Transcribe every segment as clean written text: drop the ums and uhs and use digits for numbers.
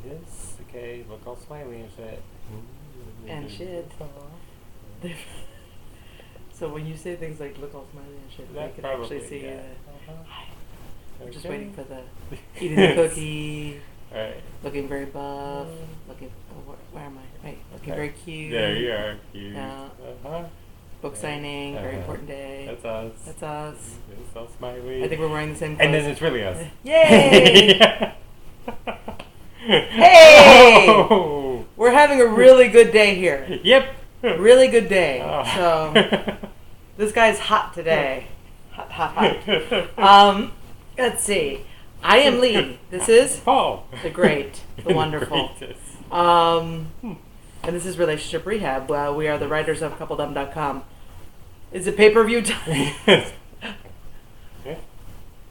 Yes, okay, look all smiley and shit. And shit. So when you say things like look all smiley and shit, they can actually see you. I'm just waiting for the eating the cookie, Right. looking very buff, looking, where am I? Right, looking very cute. There you are, cute. Yeah. Uh-huh. Book signing, very important day. That's us. That's us. It's all smiley. I think we're wearing the same clothes. And then it's really us. Yay! Hey! Oh! We're having a really good day here. Yep. Really good day. Oh. So, this guy's hot today. Hot. Let's see. I am Lee. This is Paul. the great, the wonderful. And this is Relationship Rehab. We are the writers of CoupleDumb.com. Is it pay-per-view time?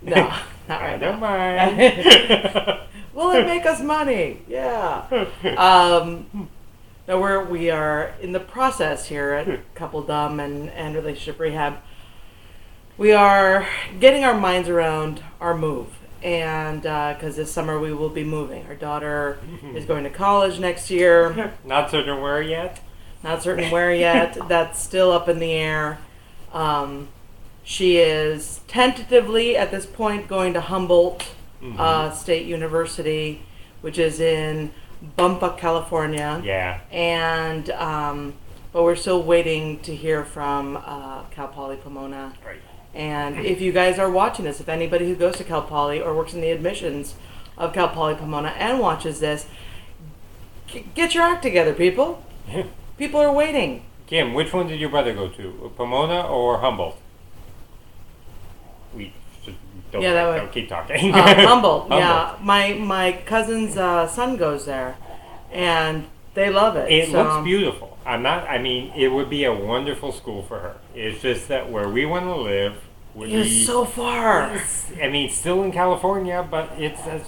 No, not right I don't now. mind. Will it make us money? Yeah. No, we are in the process here at Couple Dumb and Relationship Rehab. We are getting our minds around our move. And because this summer we will be moving. Our daughter is going to college next year. Not certain where yet. Not certain where yet. That's still up in the air. She is tentatively at this point going to Humboldt State University, which is in Bumpa, California. Yeah. And but we're still waiting to hear from Cal Poly Pomona. Right. And if you guys are watching this, if anybody who goes to Cal Poly or works in the admissions of Cal Poly Pomona and watches this, get your act together, people. People are waiting. Kim, which one did your brother go to? Pomona or Humboldt? We should don't keep talking. Humboldt. Yeah. My cousin's son goes there, and they love it. It looks beautiful. It would be a wonderful school for her. It's just that where we want to live would be so far. Still in California, but it's as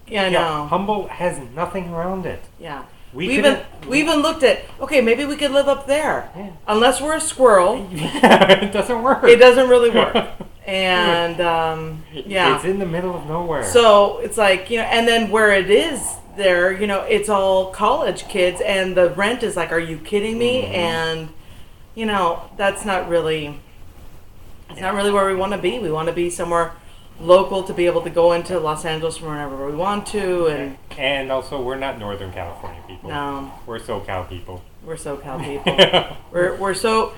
no. Humboldt has nothing around it. Yeah. We even looked at, okay, maybe we could live up there. Yeah. Unless we're a squirrel. It doesn't work. It doesn't really work. And, yeah. It's in the middle of nowhere. So it's like, and then where it is there, it's all college kids, and the rent is like, are you kidding me? And, that's not really, not really where we want to be. We want to be somewhere local to be able to go into Los Angeles whenever we want to, and also we're not Northern California people. No, we're SoCal people. We're SoCal people.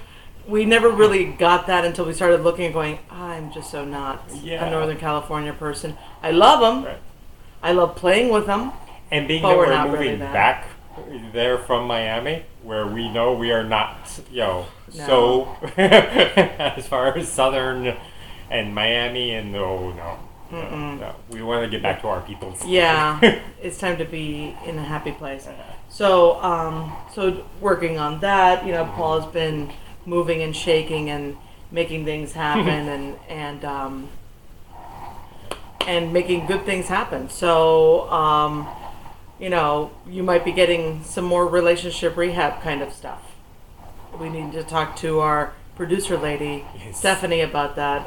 We never really got that until we started looking and going, I'm just so not a Northern California person. I love them. Right. I love playing with them. And being that we're moving back there from Miami, where we know we are not, so as far as Southern and Miami, and no. We want to get back to our people. Yeah, it's time to be in a happy place. So, working on that, Paul has been moving and shaking and making things happen, and making good things happen. So, you might be getting some more relationship rehab kind of stuff. We need to talk to our producer lady, Stephanie, about that,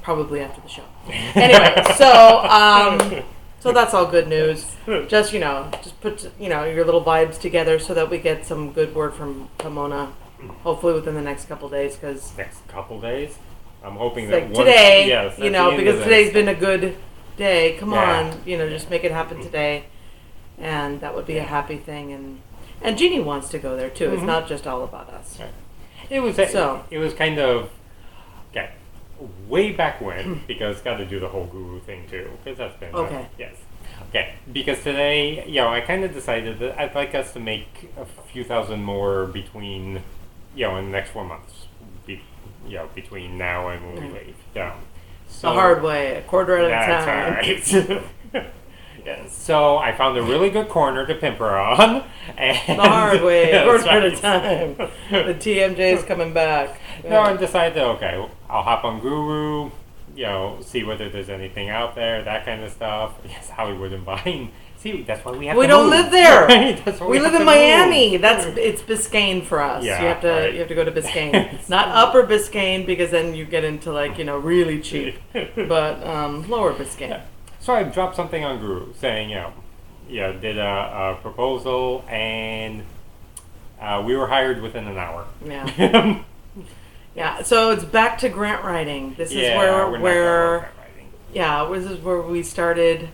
probably after the show. Anyway, so that's all good news. Just put, your little vibes together so that we get some good word from Pomona, hopefully within the next couple days. Next couple days? I'm hoping that today, because today's been a good day. Come on, just make it happen today. And that would be a happy thing. And Jeannie wants to go there too. It's not just all about us. Right. It was kind of way back when, because got to do the whole guru thing too, because that's been because today I kind of decided that I'd like us to make a few thousand more between in the next 4 months, between now and when we leave. So the hard way, a quarter at a time. That's right. Yes. So I found a really good corner to pimp her on. And the hard way, a quarter at a time. The TMJ is coming back. No, I decided, I'll hop on Guru, see whether there's anything out there, that kind of stuff. Yes, Hollywood and Vine. See, that's why we have to move. We don't live there. Right? We live in Miami. It's Biscayne for us. Yeah, you have to go to Biscayne. Not Upper Biscayne, because then you get into really cheap, but Lower Biscayne. Yeah. So I dropped something on Guru saying, did a proposal, and we were hired within an hour. Yeah. Yeah. So it's back to grant writing. This is this is where we started.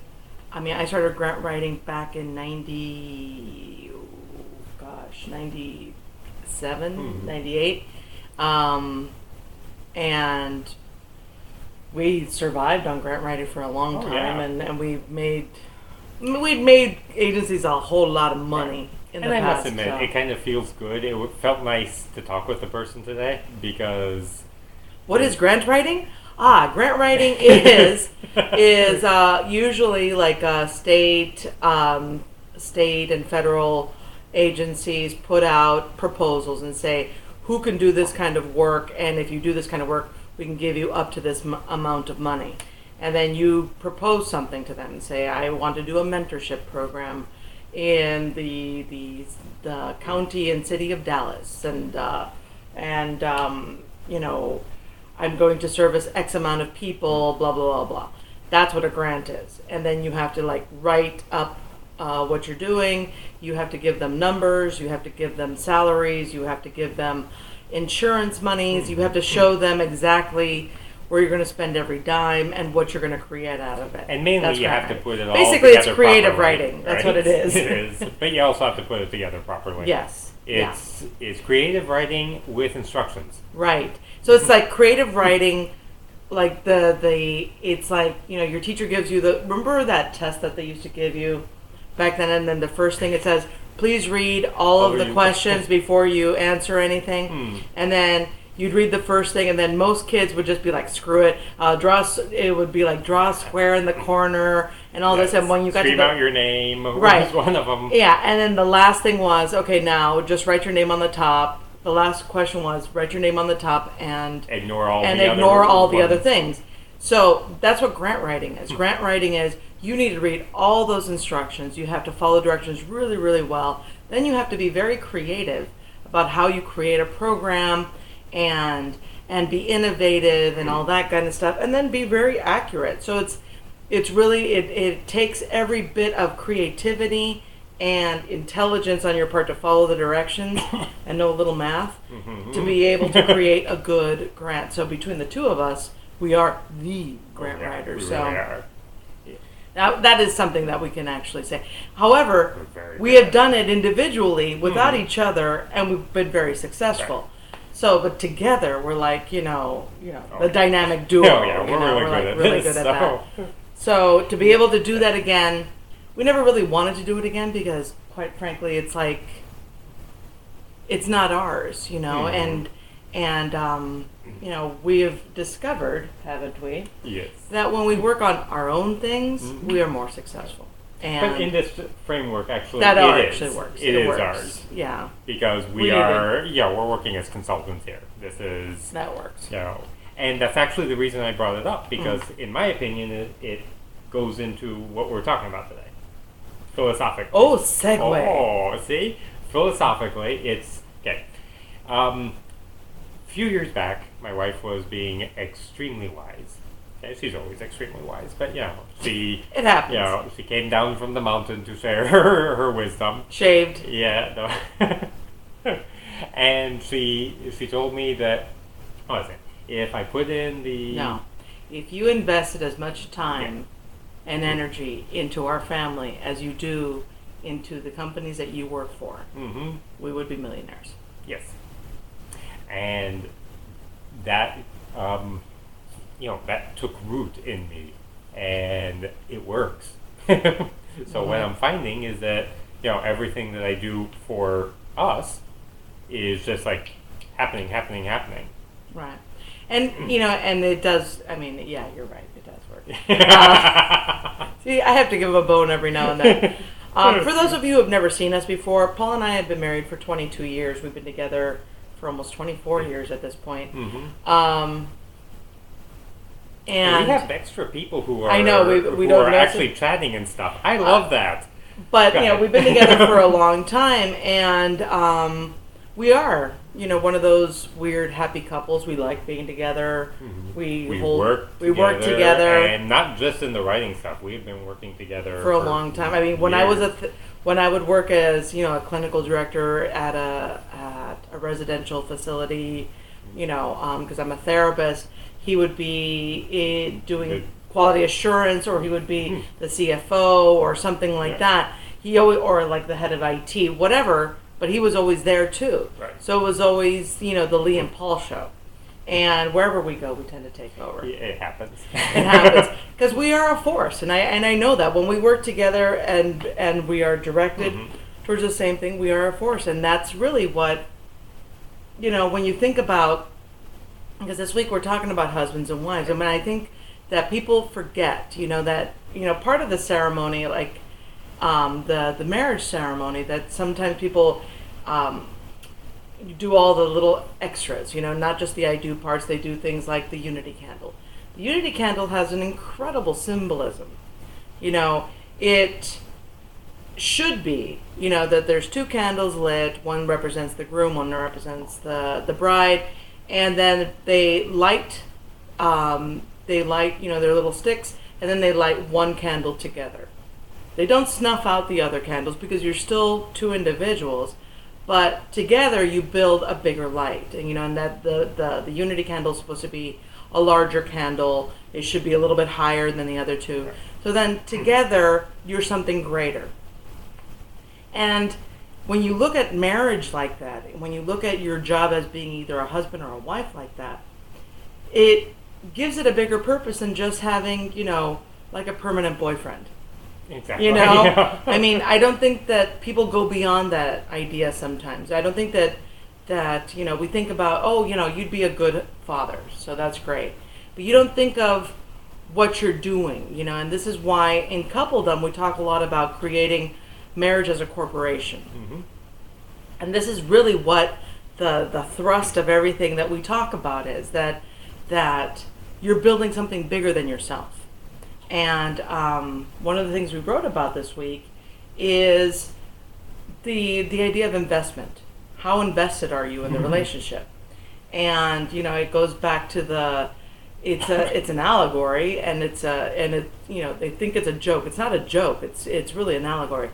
I mean, I started grant writing back in 97, 98. And we survived on grant writing for a long time, and we'd made agencies a whole lot of money in the past. And I must admit, it kind of feels good. It felt nice to talk with the person today, because... What is grant writing? Grant writing is usually like state and federal agencies put out proposals and say, who can do this kind of work, and if you do this kind of work, we can give you up to this amount of money. And then you propose something to them and say, I want to do a mentorship program in the county and city of Dallas, and I'm going to service X amount of people, blah, blah, blah, blah. That's what a grant is. And then you have to write up what you're doing. You have to give them numbers. You have to give them salaries. You have to give them insurance monies. You have to show them exactly where you're going to spend every dime and what you're going to create out of it. And mainly you have to put it all basically together. It's creative properly, writing. That's right? what it is. It is. But you also have to put it together properly. Yes. It's creative writing with instructions. Right. So it's like creative writing, like it's like, your teacher gives you remember that test that they used to give you back then, and then the first thing it says, please read all of the questions before you answer anything. And then you'd read the first thing, and then most kids would just be like, screw it, it would be like, draw a square in the corner and all this, and when you got scream out your name, right, was one of them. Yeah, and then the last thing was, okay, now just write your name on the top. The last question was, write your name on the top and ignore all the other things. So that's what grant writing is. Grant writing is, you need to read all those instructions. You have to follow directions really, really well. Then you have to be very creative about how you create a program and be innovative and all that kind of stuff, and then be very accurate. So it's really, it takes every bit of creativity and intelligence on your part to follow the directions and know a little math to be able to create a good grant. So between the two of us, we are the grant writers. We really are. Now, that is something that we can actually say. However, we have done it individually without each other, and we've been very successful. Right. So, but together, we're like, the dynamic duo. We're really good at that. So, to be able to do that again, we never really wanted to do it again because, quite frankly, it's like, it's not ours, and we have discovered, haven't we? Yes. That when we work on our own things, we are more successful. And but in this framework, actually, actually works. It works. is ours. Yeah. Because we're working as consultants here. That works. And that's actually the reason I brought it up, because in my opinion, it goes into what we're talking about today. Philosophically. Oh, segue. Oh, see? Philosophically, it's, okay. A few years back, my wife was being extremely wise. Okay, she's always extremely wise, but she... It happens. She came down from the mountain to share her wisdom. Shaved. Yeah. No. And she told me that, if I put in the... No. If you invested as much time and energy into our family as you do into the companies that you work for, we would be millionaires. Yes. And that, that took root in me, and it works. So what I'm finding is that, everything that I do for us is just like happening. Right. And, and it does, you're right, it does work. See, I have to give him a bone every now and then. For those of you who have never seen us before, Paul and I have been married for 22 years. We've been together for almost 24 years at this point. And we have extra people who are actually chatting and stuff. I love that. But we've been together for a long time, and We are, one of those weird happy couples. We like being together. Mm-hmm. We work together, and not just in the writing stuff. We've been working together for a long time. I mean, when I was when I would work as a clinical director at a residential facility, because I'm a therapist, he would be doing quality assurance, or he would be the CFO or something like that. He always, or like the head of IT, whatever. But he was always there too. Right. So it was always, the Lee and Paul show. And wherever we go, we tend to take over. Yeah, it happens. It happens. Because we are a force. And I know that. When we work together and we are directed towards the same thing, we are a force. And that's really what, when you think about, because this week we're talking about husbands and wives. I mean, I think that people forget, that, part of the ceremony, like, the marriage ceremony, that sometimes people do all the little extras, not just the I do parts. They do things like the unity candle. The unity candle has an incredible symbolism. It should be, that there's two candles lit. One represents the groom, one represents the bride, and then they light their little sticks, and then they light one candle together. They don't snuff out the other candles because you're still two individuals, but together you build a bigger light. And and that the unity candle is supposed to be a larger candle. It should be a little bit higher than the other two. So then together you're something greater. And when you look at marriage like that, when you look at your job as being either a husband or a wife like that, it gives it a bigger purpose than just having, like a permanent boyfriend. Exactly. I mean, I don't think that people go beyond that idea sometimes. I don't think that we think about, you'd be a good father, so that's great. But you don't think of what you're doing, and this is why in coupledom we talk a lot about creating marriage as a corporation. Mm-hmm. And this is really what the thrust of everything that we talk about is, that you're building something bigger than yourself. And one of the things we wrote about this week is the idea of investment. How invested are you in the relationship? And it goes back to it's an allegory, and they think it's a joke. It's not a joke. It's really an allegory.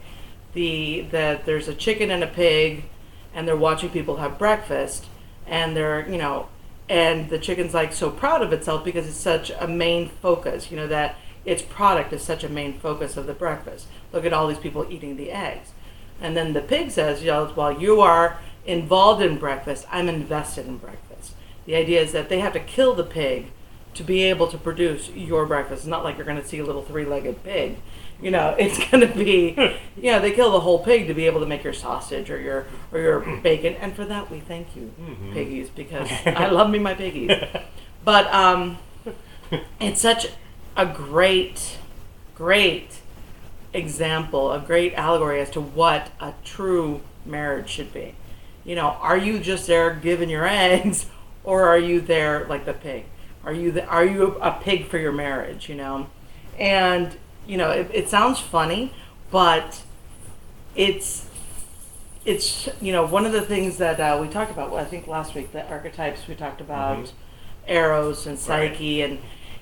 That there's a chicken and a pig, and they're watching people have breakfast, and they're and the chicken's like so proud of itself because it's such a main focus. That its product is such a main focus of the breakfast. Look at all these people eating the eggs. And then the pig says, while you are involved in breakfast, I'm invested in breakfast. The idea is that they have to kill the pig to be able to produce your breakfast. It's not like you're going to see a little three-legged pig. It's going to be, they kill the whole pig to be able to make your sausage or your bacon. And for that, we thank you, piggies, because I love me my piggies. But it's such a great example, a great allegory as to what a true marriage should be. Are you just there giving your eggs, or are you there like the pig? Are you a pig for your marriage? And it sounds funny, but it's one of the things that we talked about. I think last week, the archetypes we talked about, Eros and Psyche, right.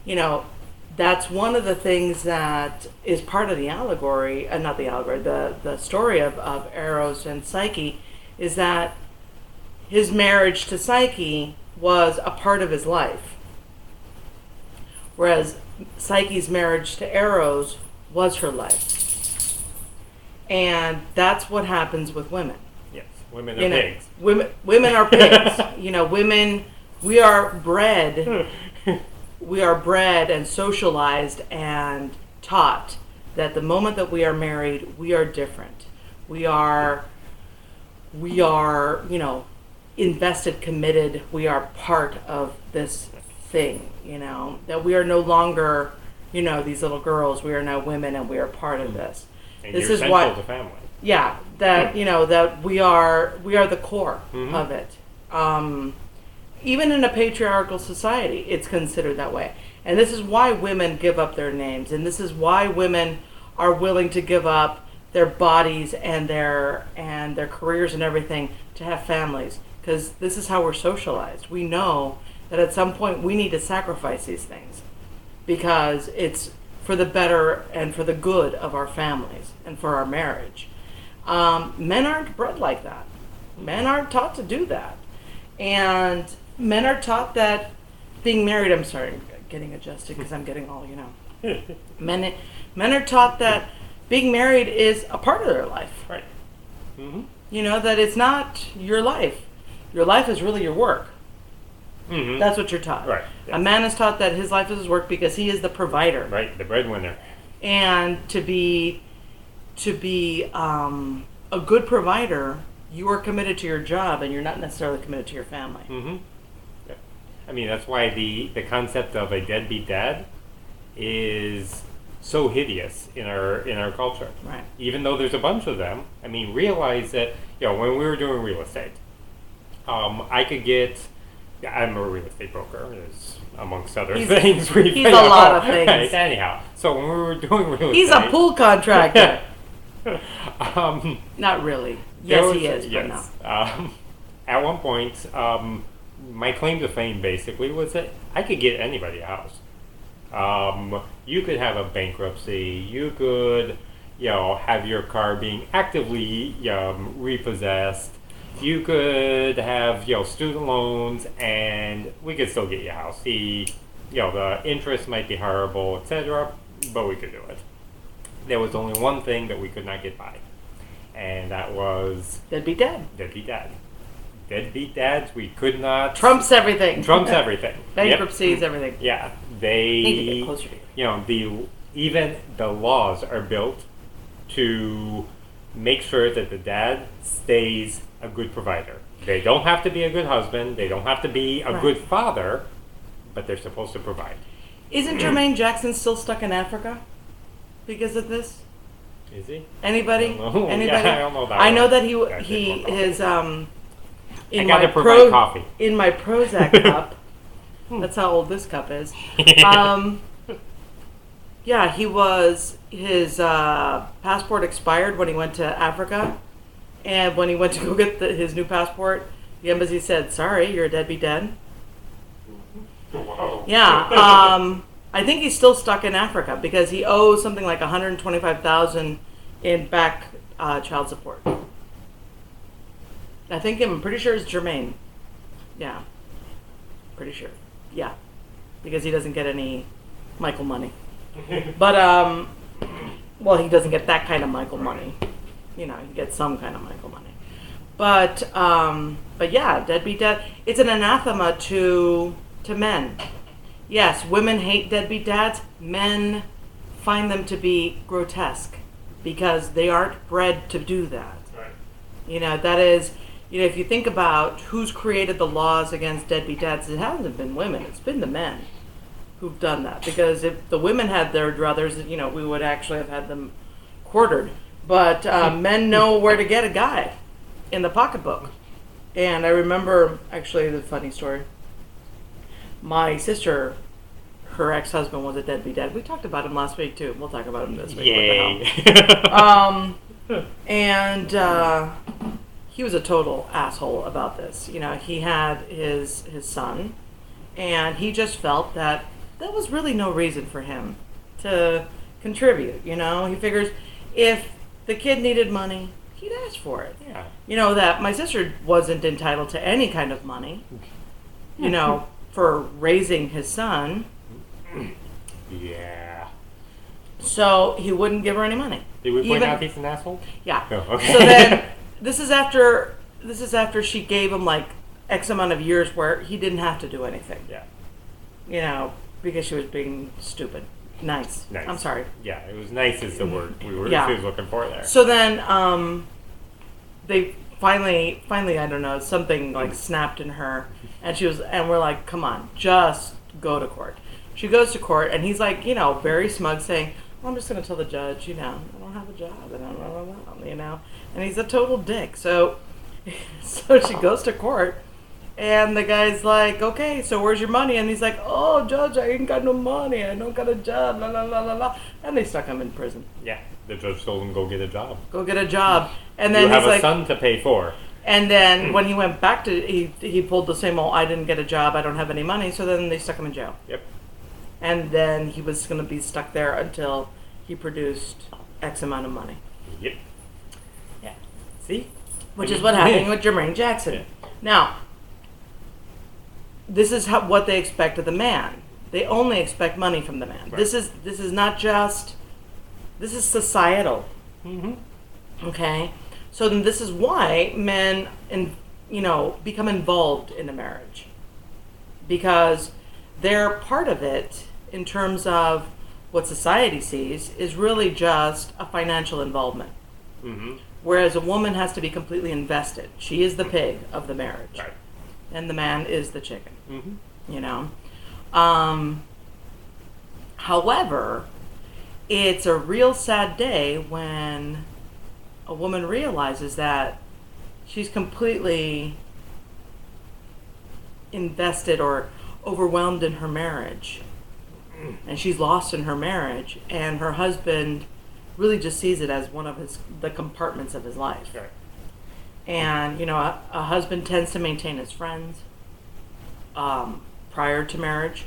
And that's one of the things that is part of the allegory, not the allegory, the story of Eros and Psyche, is that his marriage to Psyche was a part of his life, whereas Psyche's marriage to Eros was her life. And that's what happens with women. Yes, women are pigs. Women are pigs. Women, we are bred... We are bred and socialized and taught that the moment that we are married, we are different. We are, invested, committed. We are part of this thing, that we are no longer, these little girls. We are now women, and we are part of this. And this is what the family. Yeah, that that we are the core of it. Even in a patriarchal society, it's considered that way. And this is why women give up their names. And this is why women are willing to give up their bodies and their careers and everything to have families, because this is how we're socialized. We know that at some point we need to sacrifice these things because it's for the better and for the good of our families and for our marriage. Men aren't bred like that. Men aren't taught to do that. And men are taught that being married, I'm sorry, I'm getting adjusted because I'm getting all, men are taught that being married is a part of their life. Right. Mm-hmm. That it's not your life. Your life is really your work. Mm-hmm. That's what you're taught. Right. Yeah. A man is taught that his life is his work because he is the provider. Right, the breadwinner. And to be a good provider, you are committed to your job and you're not necessarily committed to your family. Mm-hmm. Yeah. I mean, that's why the concept of a deadbeat dad is so hideous in our culture. Right. Even though there's a bunch of them, I mean, realize that, when we were doing real estate, I could get... I'm a real estate broker, amongst other things. He's a lot of things. Right, anyhow, so when we were doing real estate... He's a pool contractor. Not really. Yes, he is, yes. but no. At one point, my claim to fame basically was that I could get anybody a house. You could have a bankruptcy. You could, have your car being actively repossessed. You could have, student loans, and we could still get you a house. The interest might be horrible, etc., but we could do it. There was only one thing that we could not get by, and that was... Deadbeat dad. Deadbeat dad. Deadbeat dads, we could not... Trumps everything. Yep. Bankruptcies, everything. Yeah. They... Need to get closer to you. Even the laws are built to make sure that the dad stays a good provider. They don't have to be a good husband. They don't have to be a good father, but they're supposed to provide. Isn't Jermaine Jackson still stuck in Africa because of this? Is he? Anybody? I don't know. Anybody? Yeah, I don't know that. I know that his in my coffee. In my Prozac cup. That's how old this cup is. Yeah, his passport expired when he went to Africa, and when he went to go get his new passport, the embassy said, "Sorry, you're a deadbeat dad." Whoa. Yeah, I think he's still stuck in Africa because he owes something like $125,000 in back child support. I'm pretty sure it's Jermaine. Yeah, pretty sure. Yeah, because he doesn't get any Michael money. But well, he doesn't get that kind of Michael money. He gets some kind of Michael money. But yeah, deadbeat dad. It's an anathema to men. Yes, women hate deadbeat dads. Men find them to be grotesque because they aren't bred to do that. Right. That is, if you think about who's created the laws against deadbeat dads, it hasn't been women. It's been the men who've done that. Because if the women had their druthers, we would actually have had them quartered. But men know where to get a guy in the pocketbook. And I remember, actually, the funny story. My sister, her ex-husband was a deadbeat dad. We talked about him last week, too. We'll talk about him this week. Yay. And he was a total asshole about this. He had his son, and he just felt that was really no reason for him to contribute. He figures if the kid needed money, he'd ask for it. Yeah. That my sister wasn't entitled to any kind of money, for raising his son. Yeah. So he wouldn't give her any money. Did we point out he's an asshole? Yeah. Oh, okay. So then this is after she gave him like X amount of years where he didn't have to do anything. Yeah. Because she was being stupid. Nice. I'm sorry. Yeah, it was nice is the word she was looking for there. So then they finally I don't know, something like snapped in her, and we're like, come on, just go to court. She goes to court, and he's like, very smug, saying, well, I'm just going to tell the judge, I don't have a job, and he's a total dick. So she goes to court, and the guy's like, okay, so where's your money? And he's like, oh, judge, I ain't got no money, I don't got a job, la la la la la, and they stuck him in prison. Yeah. the judge told him, go get a job. Go get a job. And then you have he's a son to pay for. And then when he went back to, he pulled the same old, I didn't get a job, I don't have any money, so then they stuck him in jail. Yep. And then he was going to be stuck there until he produced X amount of money. Yep. Yeah. See? Which is what happened with Jermaine Jackson. Yeah. Now, this is what they expect of the man. They only expect money from the man. Right. This is not just, this is societal. Mm-hmm. Okay? So then this is why men, become involved in a marriage. Because they're part of it in terms of what society sees is really just a financial involvement. Mm-hmm. Whereas a woman has to be completely invested. She is the pig of the marriage. Right. And the man is the chicken. Mm-hmm. However, it's a real sad day when a woman realizes that she's completely invested or overwhelmed in her marriage, and she's lost in her marriage, and her husband really just sees it as one of the compartments of his life. Right. And a husband tends to maintain his friends prior to marriage,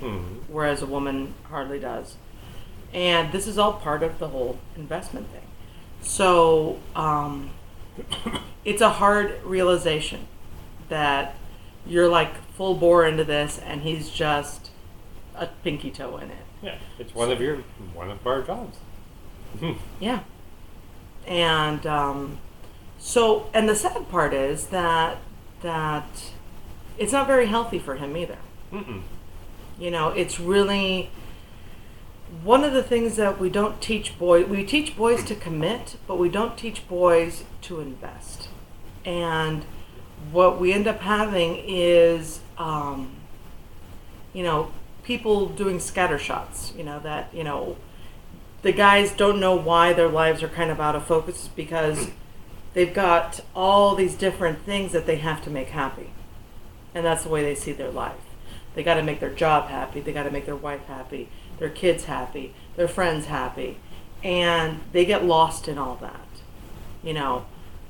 whereas a woman hardly does. And this is all part of the whole investment thing. So it's a hard realization that you're like full bore into this, and he's just a pinky toe in it. Yeah, it's one of our jobs. Yeah, and and the sad part is that it's not very healthy for him either. Mm-mm. It's really one of the things that we don't teach boys. We teach boys to commit, but we don't teach boys to invest. And what we end up having is, people doing scatter shots. The guys don't know why their lives are kind of out of focus because they've got all these different things that they have to make happy. And that's the way they see their life. They got to make their job happy. They got to make their wife happy, their kids happy, their friends happy. And they get lost in all that,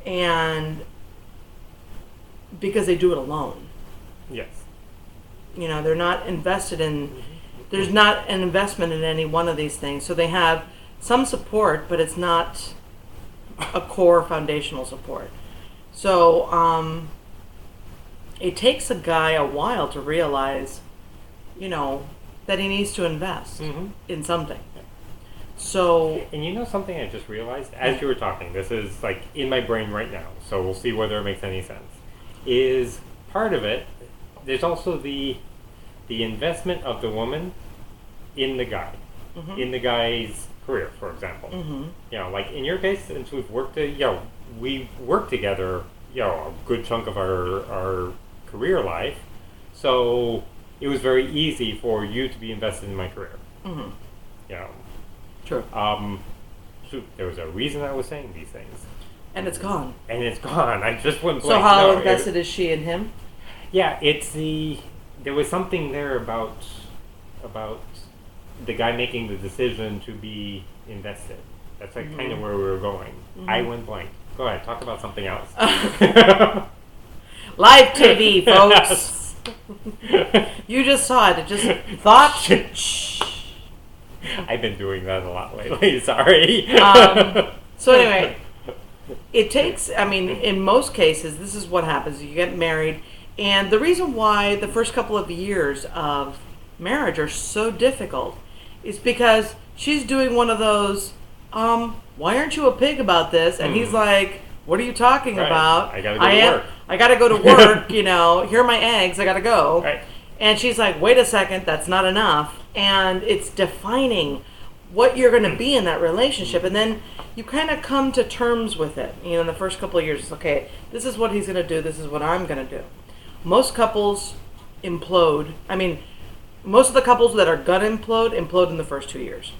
and because they do it alone. Yes. They're not invested in, there's not an investment in any one of these things. So they have some support, but it's not a core foundational support. So it takes a guy a while to realize, that he needs to invest in something. So, and something I just realized as you were talking, this is like in my brain right now, so we'll see whether it makes any sense, is part of it, there's also the investment of the woman in the guy, in the guy's career, for example. Like in your case, since we've worked together, a good chunk of our career life, so it was very easy for you to be invested in my career. True. There was a reason I was saying these things. And it's gone. I just wouldn't. So how invested is she in him? Yeah, there was something there about the guy making the decision to be invested. That's like kind of where we were going. I went blank. Go ahead, talk about something else. Live TV, folks. You just saw it. It just thought. Shh. I've been doing that a lot lately. Sorry. So anyway, it takes. In most cases, this is what happens. You get married, and the reason why the first couple of years of marriage are so difficult is because she's doing one of those. Why aren't you a pig about this? And he's like, what are you talking about? I gotta go to work. I gotta go to work, here are my eggs, I gotta go. Right. And she's like, wait a second, that's not enough. And it's defining what you're gonna be in that relationship. And then you kind of come to terms with it. In the first couple of years, it's okay, this is what he's gonna do, this is what I'm gonna do. Most couples implode. Most of the couples that are gonna implode in the first 2 years.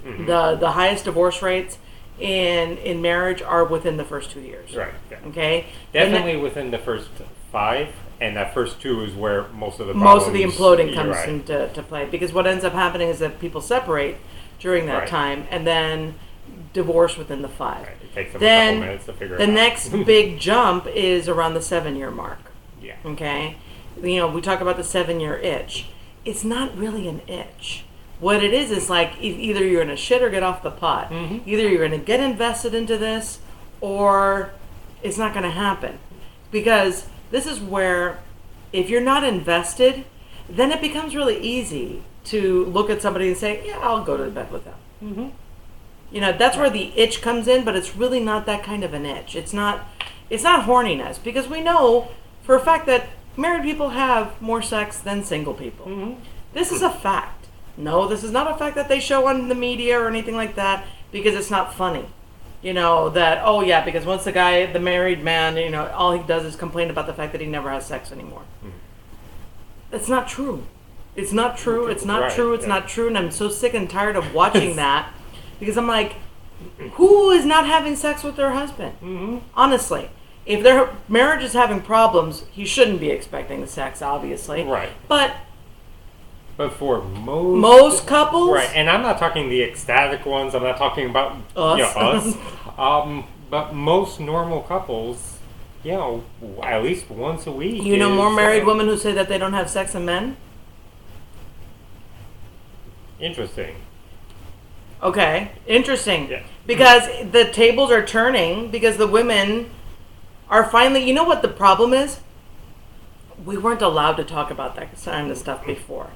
The highest divorce rates in marriage are within the first 2 years. Right. Yeah. Okay. Definitely within the first 5, and that first 2 is where most of the imploding comes into play. Because what ends up happening is that people separate during that right. time, and then divorce within the 5. Right. It takes them then a couple minutes to figure it the out. next big jump is around the 7-year mark. Yeah. Okay? We talk about the 7-year itch. It's not really an itch. What it is like either you're going to shit or get off the pot. Mm-hmm. Either you're going to get invested into this or it's not going to happen. Because this is where if you're not invested, then it becomes really easy to look at somebody and say, yeah, I'll go to bed with them. Mm-hmm. That's where the itch comes in, but it's really not that kind of an itch. It's not horniness, because we know for a fact that married people have more sex than single people. Mm-hmm. This is a fact. No, this is not a fact that they show on the media or anything like that, because it's not funny. Because once the married man, all he does is complain about the fact that he never has sex anymore. Mm-hmm. That's not true. It's not true. It's not right. true. It's not true. And I'm so sick and tired of watching that, because I'm like, who is not having sex with their husband? Mm-hmm. Honestly. If their marriage is having problems, he shouldn't be expecting the sex, obviously. Right. But for most couples, right, and I'm not talking the ecstatic ones. I'm not talking about us. But most normal couples, at least once a week. More married women who say that they don't have sex than men. Interesting. Okay, interesting. Yeah. Because the tables are turning, because the women are finally. You know what the problem is? We weren't allowed to talk about that kind of stuff before.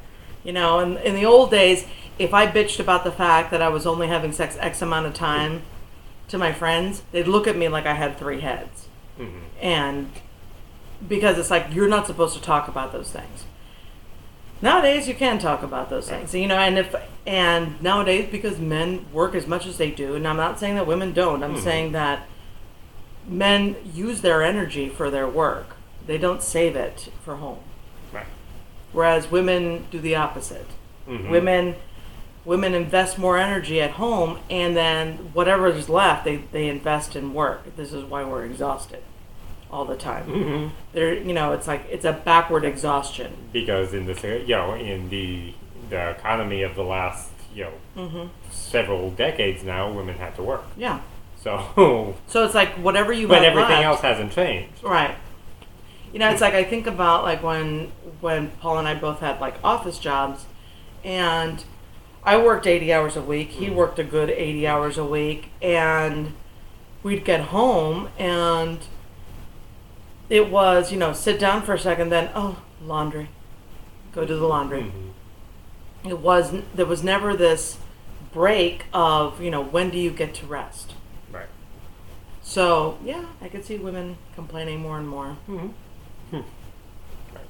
In the old days, if I bitched about the fact that I was only having sex X amount of time to my friends, they'd look at me like I had 3 heads. Mm-hmm. And because it's like, you're not supposed to talk about those things. Nowadays, you can talk about those things. And nowadays, because men work as much as they do, and I'm not saying that women don't, I'm saying that men use their energy for their work. They don't save it for home. Right. Whereas women do the opposite. Mm-hmm. Women invest more energy at home, and then whatever is left, they invest in work. This is why we're exhausted all the time. Mm-hmm. It's like it's a backward exhaustion. Because in the economy of the last several decades now, women have to work. Yeah. So it's like whatever you. But have everything left, else hasn't changed. Right. It's like I think about like when Paul and I both had like office jobs, and I worked 80 hours a week. He worked a good 80 hours a week, and we'd get home and it was, sit down for a second, then laundry. Go do the laundry. Mm-hmm. There was never this break of, when do you get to rest? Right. So, I could see women complaining more and more. Mm-hmm. Right.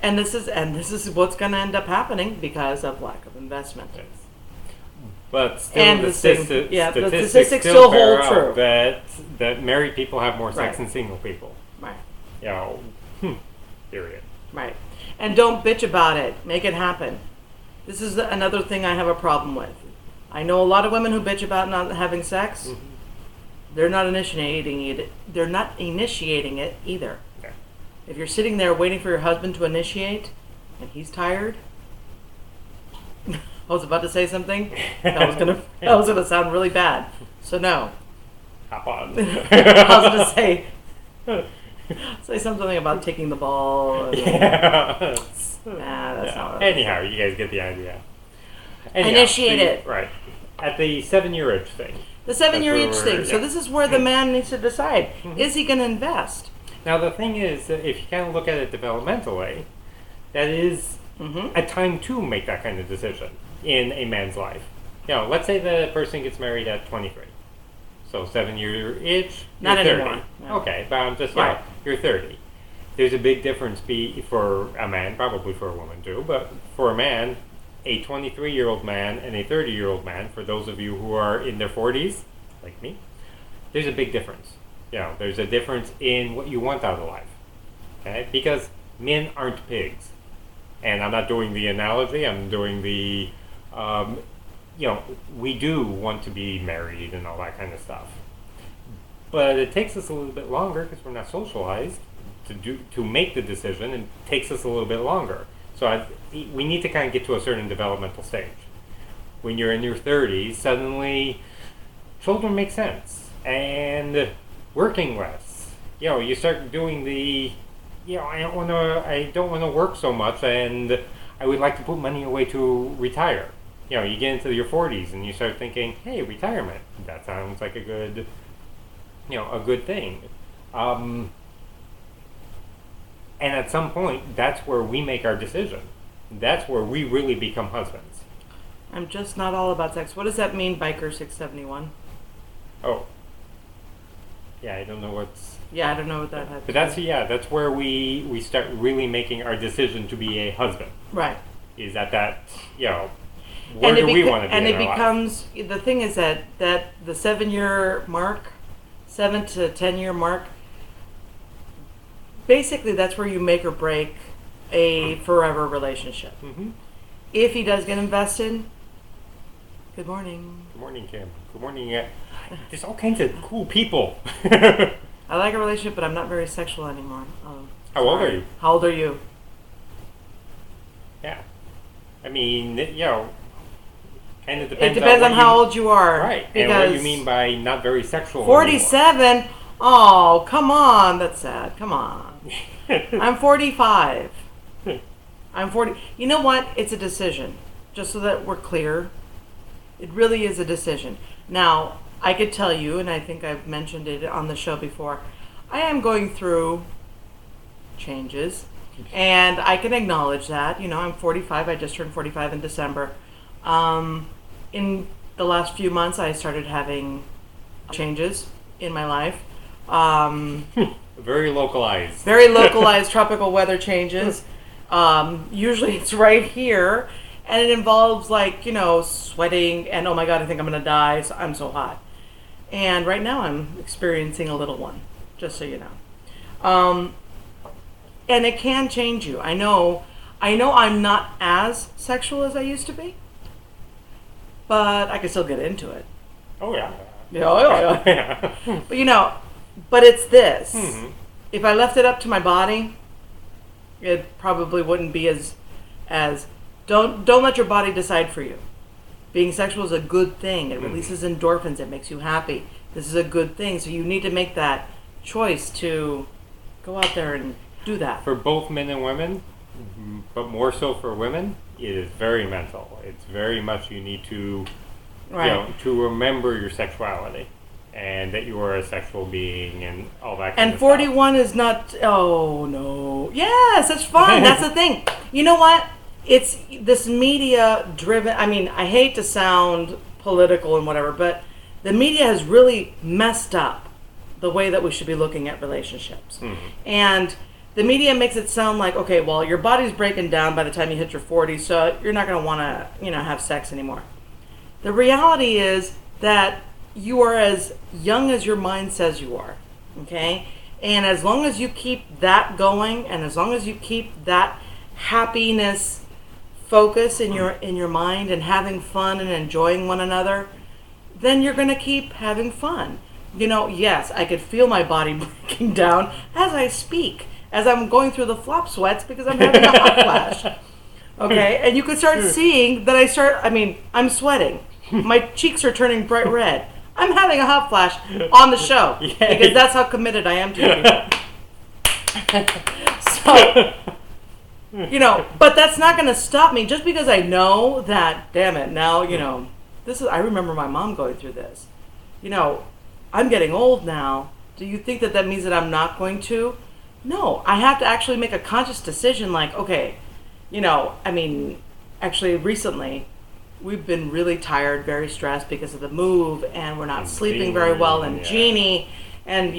And this is what's going to end up happening because of lack of investment. Yes. But still, and the statistics still hold true that married people have more sex right. than single people. Right. Period. Right. And don't bitch about it. Make it happen. This is another thing I have a problem with. I know a lot of women who bitch about not having sex. Mm-hmm. They're not initiating it. They're not initiating it either. Okay. If you're sitting there waiting for your husband to initiate, and he's tired. I was about to say something. That was gonna sound really bad. So no. Hop on. I was gonna say something about taking the ball. That's not. Anyhow, you guys get the idea. Initiate it. Right. At the 7-year itch thing. The 7-year itch thing. So this is where the man needs to decide: is he going to invest? Now the thing is, if you kind of look at it developmentally, that is a time to make that kind of decision in a man's life. Let's say the person gets married at 23. So 7-year itch, not you're 30. anymore. No. Okay, but I'm just right. You're 30. There's a big difference for a man, probably for a woman too, but for a man, a 23-year-old man and a 30-year-old man, for those of you who are in their 40s, like me, there's a big difference. There's a difference in what you want out of life. Okay? Because men aren't pigs. And I'm not doing the analogy, I'm doing the we do want to be married and all that kind of stuff. But it takes us a little bit longer because we're not socialized to make the decision, and it takes us a little bit longer. So we need to kind of get to a certain developmental stage. When you're in your 30s, suddenly children make sense, and working less. You start doing the, I don't want to work so much, and I would like to put money away to retire. You get into your 40s and you start thinking, hey, retirement, that sounds like a good, a good thing. And at some point, that's where we make our decision. That's where we really become husbands. I'm just not all about sex. What does that mean, Biker 671? Oh. Yeah, I don't know what's... Yeah, I don't know what that has. But that's where we start really making our decision to be a husband. Right. Is at that, where do we want to be and in it our becomes, life? the thing is that the 7-year mark, 7 to 10-year mark, basically that's where you make or break a forever relationship. Mm-hmm. If he does get invested, good morning. Good morning, Kim. Good morning. There's all kinds of cool people. I like a relationship, but I'm not very sexual anymore. How old are you? How old are you? Yeah. I mean, kind of depends. It depends on how old you are. Right. And what you mean by not very sexual 47? Anymore. Oh, come on. That's sad. Come on. I'm 45. I'm 40. You know what? It's a decision. Just so that we're clear. It really is a decision. Now, I could tell you, and I think I've mentioned it on the show before, I am going through changes. And I can acknowledge that. I'm 45. I just turned 45 in December. In the last few months, I started having changes in my life. Very localized. Very localized tropical weather changes. Usually it's right here. And it involves sweating and, oh my God, I think I'm going to die. I'm so hot. And right now I'm experiencing a little one, just so you know. And it can change you. I know I'm not as sexual as I used to be, but I can still get into it. Oh yeah. Yeah. But it's this. Mm-hmm. If I left it up to my body, it probably wouldn't be as don't let your body decide for you. Being sexual is a good thing. It releases endorphins. It makes you happy. This is a good thing. So you need to make that choice to go out there and do that. For both men and women, but more so for women, it is very mental. It's very much you need to, to remember your sexuality and that you are a sexual being and all that kind of 41 stuff. Is not, oh no. Yes, it's fun. That's the thing. You know what? It's this media driven, I hate to sound political and whatever, but the media has really messed up the way that we should be looking at relationships. Mm-hmm. And the media makes it sound like, okay, well, your body's breaking down by the time you hit your 40s, so you're not going to want to, have sex anymore. The reality is that you are as young as your mind says you are, okay? And as long as you keep that going, and as long as you keep that happiness focus in your mind and having fun and enjoying one another, then you're going to keep having fun. Yes, I could feel my body breaking down as I speak, as I'm going through the flop sweats because I'm having a hot flash. Okay, and you could start seeing that I'm sweating. My cheeks are turning bright red. I'm having a hot flash on the show because that's how committed I am to people. So, but that's not going to stop me just because I know that, damn it, now, I remember my mom going through this. I'm getting old now. Do you think that means that I'm not going to? No, I have to actually make a conscious decision like, okay, actually recently we've been really tired, very stressed because of the move, and we're not sleeping very well, and Jeannie, and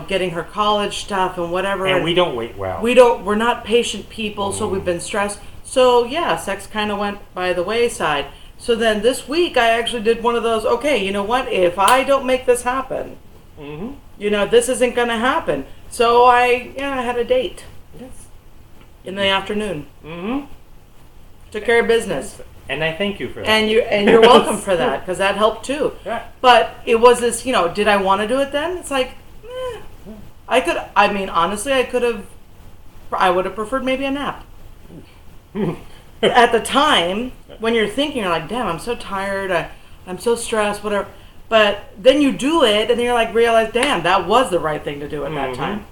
getting her college stuff and whatever. And we don't wait well. We're not patient people, so we've been stressed. So yeah, sex kind of went by the wayside. So then this week I actually did one of those, okay, you know what, if I don't make this happen, this isn't going to happen. So I had a date. Yes. In the afternoon. Mm-hmm. Took care of business. And I thank you for that. And you're welcome for that, because that helped too. Yeah. But it was this, did I want to do it then? It's like, honestly, I would have preferred maybe a nap. At the time, when you're thinking, you're like, damn, I'm so tired, I'm so stressed, whatever. But then you do it, and then you're like, realize, damn, that was the right thing to do at that time.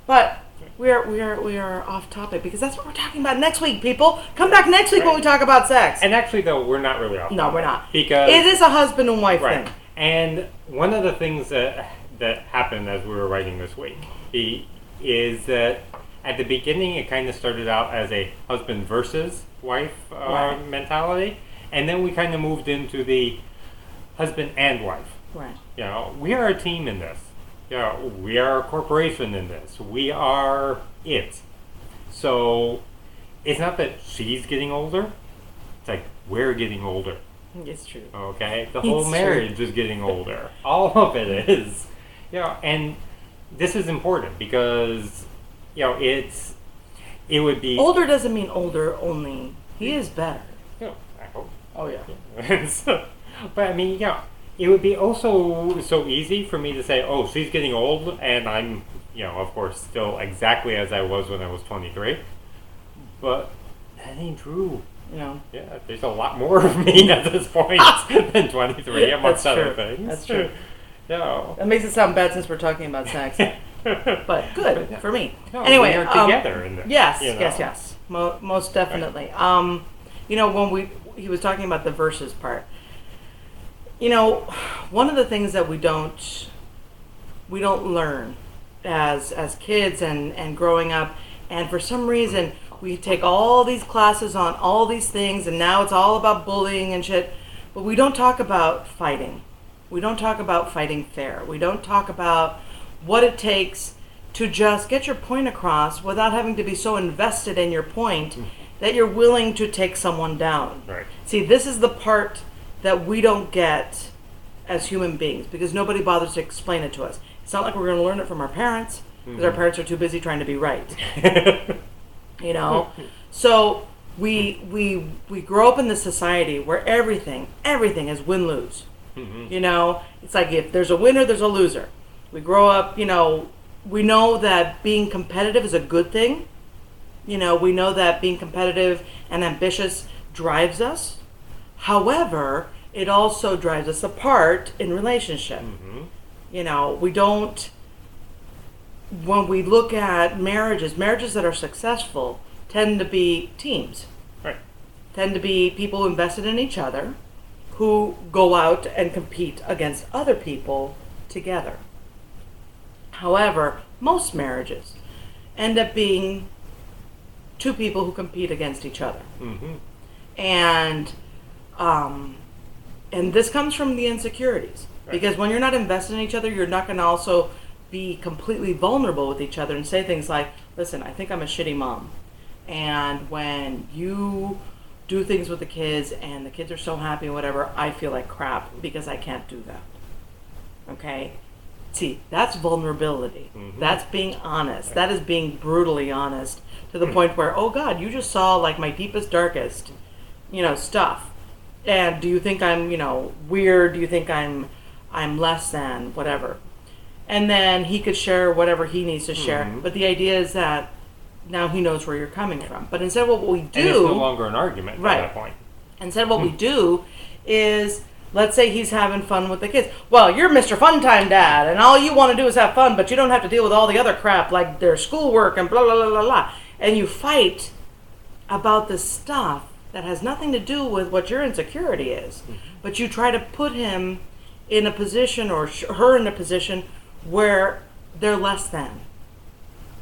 But we are off topic because that's what we're talking about next week, people. Come back next week when we talk about sex. And actually, though, we're not really off topic. No, we're not. Because it is a husband and wife thing. And one of the things that happened as we were writing this week is that at the beginning it kind of started out as a husband versus wife mentality, and then we kind of moved into the husband and wife. Right. You know, we are a team in this. You know, we are a corporation in this. We are it. So it's not that she's getting older. It's like we're getting older. It's true. Okay? The whole marriage is getting older. All of it is. You know, and this is important because, you know, it would be... Older doesn't mean older only. He is better. You know, I hope. Oh, yeah. But, I mean, yeah, it would be also so easy for me to say, oh, she's getting old, and I'm, you know, of course, still exactly as I was when I was 23. But that ain't true. No. Yeah, there's a lot more of me at this point than 23, amongst other things. That's true. No. That makes it sound bad since we're talking about sex. But good for me. No, anyway, we are together in this. Yes, you know? yes. Most definitely. Right. You know, when he was talking about the verses part. You know, one of the things that we don't learn as kids and growing up, and for some reason we take all these classes on all these things, and now it's all about bullying and shit, but we don't talk about fighting. We don't talk about fighting fair. We don't talk about what it takes to just get your point across without having to be so invested in your point that you're willing to take someone down. Right. See, this is the part that we don't get as human beings because nobody bothers to explain it to us. It's not like we're going to learn it from our parents because our parents are too busy trying to be right. You know? So we grow up in this society where everything is win-lose. You know? It's like if there's a winner, there's a loser. We grow up, you know, we know that being competitive is a good thing. You know, we know that being competitive and ambitious drives us. However, it also drives us apart in relationship. You know, we don't, when we look at marriages that are successful tend to be teams. Right. Tend to be people invested in each other who go out and compete against other people together. However, most marriages end up being two people who compete against each other. And this comes from the insecurities. Right. Because when you're not invested in each other, you're not going to also be completely vulnerable with each other and say things like, listen, I think I'm a shitty mom. And when you do things with the kids and the kids are so happy and whatever, I feel like crap because I can't do that. Okay? See, that's vulnerability. That's being honest. Right. That is being brutally honest to the point where, oh God, you just saw like my deepest, darkest, you know, stuff. And do you think I'm, you know, weird? Do you think I'm less than whatever? And then he could share whatever he needs to share. But the idea is that now he knows where you're coming from. But instead what we do... And it's no longer an argument at that point. Instead what we do is, let's say he's having fun with the kids. Well, you're Mr. Funtime Dad, and all you want to do is have fun, but you don't have to deal with all the other crap like their schoolwork and blah, blah, blah, blah, blah. And you fight about this stuff that has nothing to do with what your insecurity is. But you try to put him in a position or her in a position where they're less than.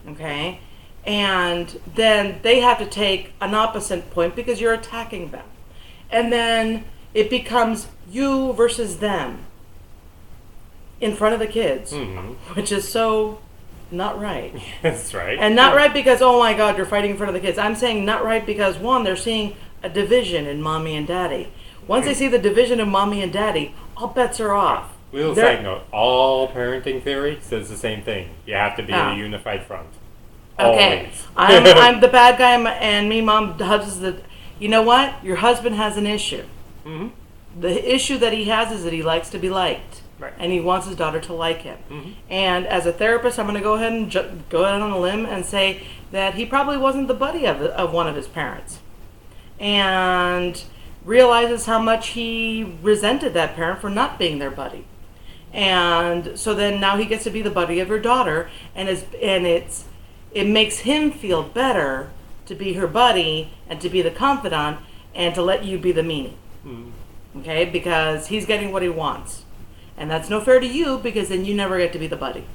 Okay? And then they have to take an opposite point because you're attacking them. And then it becomes you versus them in front of the kids, which is so not right. That's right. And not right because, oh my God, you're fighting in front of the kids. I'm saying not right because, one, they're seeing a division in mommy and daddy. Once they see the division of mommy and daddy, all bets are off. Little side note, all parenting theory says the same thing. You have to be a unified front. Okay. Always. I'm the bad guy and me, mom, husband's the... You know what? Your husband has an issue. The issue that he has is that he likes to be liked. Right. And he wants his daughter to like him. And as a therapist, I'm going to go ahead and go out on a limb and say that he probably wasn't the buddy of one of his parents. And realizes how much he resented that parent for not being their buddy. And so then now he gets to be the buddy of your daughter, and it makes him feel better to be her buddy and to be the confidant and to let you be the meanie. Okay, because he's getting what he wants, and that's no fair to you because then you never get to be the buddy.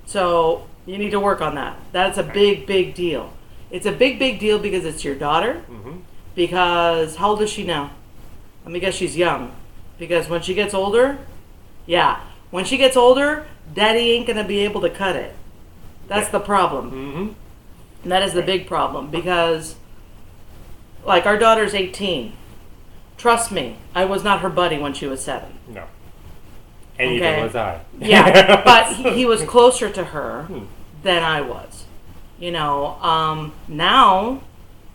So you need to work on that. That's a big deal. It's a big deal because it's your daughter. Because how old is she now? Let me guess, she's young. Because when she gets older, when she gets older, daddy ain't gonna be able to cut it. That's the problem. And that is the big problem, because like our daughter's 18. Trust me, I was not her buddy when she was 7. No. And neither was I. Yeah, but he was closer to her than I was. You know, now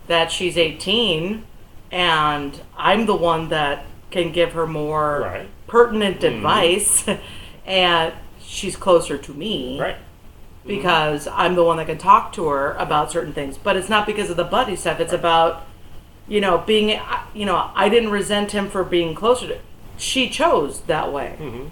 that she's 18 and I'm the one that can give her more pertinent advice and she's closer to me. Right. Because I'm the one that can talk to her about certain things. But it's not because of the buddy stuff. It's about, you know, being, you know, I didn't resent him for being closer to, she chose that way.